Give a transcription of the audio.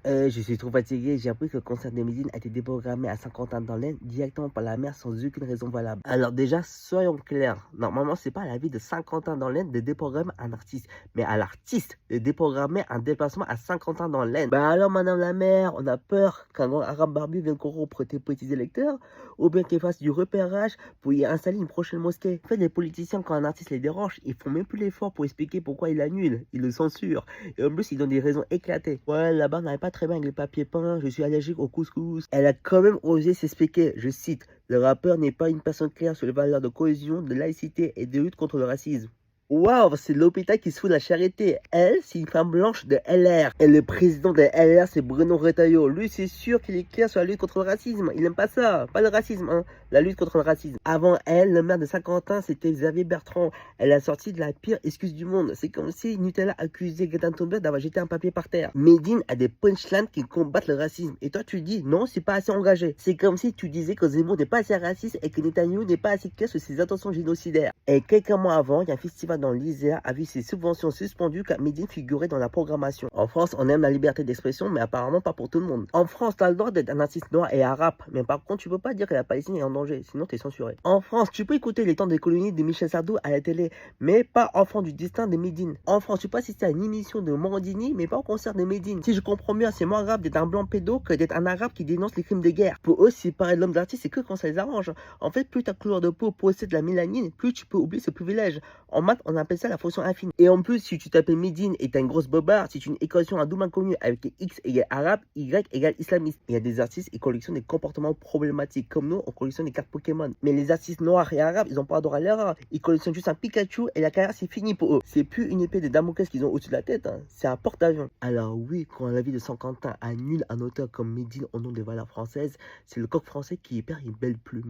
Je suis trop fatigué. J'ai appris que le concert de Medine a été déprogrammé à Saint-Quentin dans l'Aisne directement par la mer sans aucune raison valable. Alors déjà, soyons clairs. Normalement, c'est pas à la ville de Saint-Quentin dans l'Aisne de déprogrammer un artiste, mais à l'artiste de déprogrammer un déplacement à Saint-Quentin dans l'Aisne. Bah alors, madame la maire, on a peur qu'un grand arabe barbu vienne corrompre tes petits électeurs, ou bien qu'il fasse du repérage pour y installer une prochaine mosquée. En fait, les politiciens, quand un artiste les dérange, ils font même plus l'effort pour expliquer pourquoi il annule. Ils le censurent. Et en plus, ils donnent des raisons éclatées. Ouais, là-bas, n'arrive pas très bien avec les papiers peints, je suis allergique au couscous. Elle a quand même osé s'expliquer, je cite, le rappeur n'est pas une personne claire sur les valeurs de cohésion, de laïcité et de lutte contre le racisme. Waouh, c'est l'hôpital qui se fout de la charité. Elle, c'est une femme blanche de LR. Et le président de LR, c'est Bruno Retailleau. Lui, c'est sûr qu'il est clair sur la lutte contre le racisme. Il aime pas ça. Pas le racisme, hein. La lutte contre le racisme. Avant elle, le maire de Saint-Quentin, c'était Xavier Bertrand. Elle a sorti de la pire excuse du monde. C'est comme si Nutella accusait Greta Thunberg d'avoir jeté un papier par terre. Medine a des punchlines qui combattent le racisme. Et toi, tu dis, non, c'est pas assez engagé. C'est comme si tu disais que Zemmour n'est pas assez raciste et que Netanyahu n'est pas assez clair sur ses intentions génocidaires. Et quelques mois avant, il y a un festival dans l'Isère a vu ses subventions suspendues car Medine figurait dans la programmation. En France, on aime la liberté d'expression, mais apparemment pas pour tout le monde. En France, t'as le droit d'être un artiste noir et arabe, mais par contre, tu peux pas dire que la Palestine est en danger, sinon t'es censuré. En France, tu peux écouter Les Temps des colonies de Michel Sardou à la télé, mais pas Enfant du destin de Medine. En France, tu peux assister à une émission de Morandini, mais pas au concert de Medine. Si je comprends bien, c'est moins grave d'être un blanc pédo que d'être un arabe qui dénonce les crimes de guerre. Pour eux, si parler de l'homme d'artiste, c'est que quand ça les arrange. En fait, plus ta couleur de peau possède la mélanine, plus tu peux oublier ce privilège. En maths, on appelle ça la fonction infime. Et en plus, si tu t'appelles Medine et t'as une grosse bobarde, c'est une équation à double inconnu avec X égale arabe, Y égale islamiste. Il y a des artistes qui collectionnent des comportements problématiques. Comme nous, on collectionne des cartes Pokémon. Mais les artistes noirs et arabes, ils ont pas le droit à l'erreur. Ils collectionnent juste un Pikachu et la carrière, c'est fini pour eux. C'est plus une épée de Damoclès qu'ils ont au-dessus de la tête, hein. C'est un porte-avions. Alors oui, quand la ville de Saint-Quentin annule un auteur comme Medine au nom des valeurs françaises, c'est le coq français qui y perd une belle plume.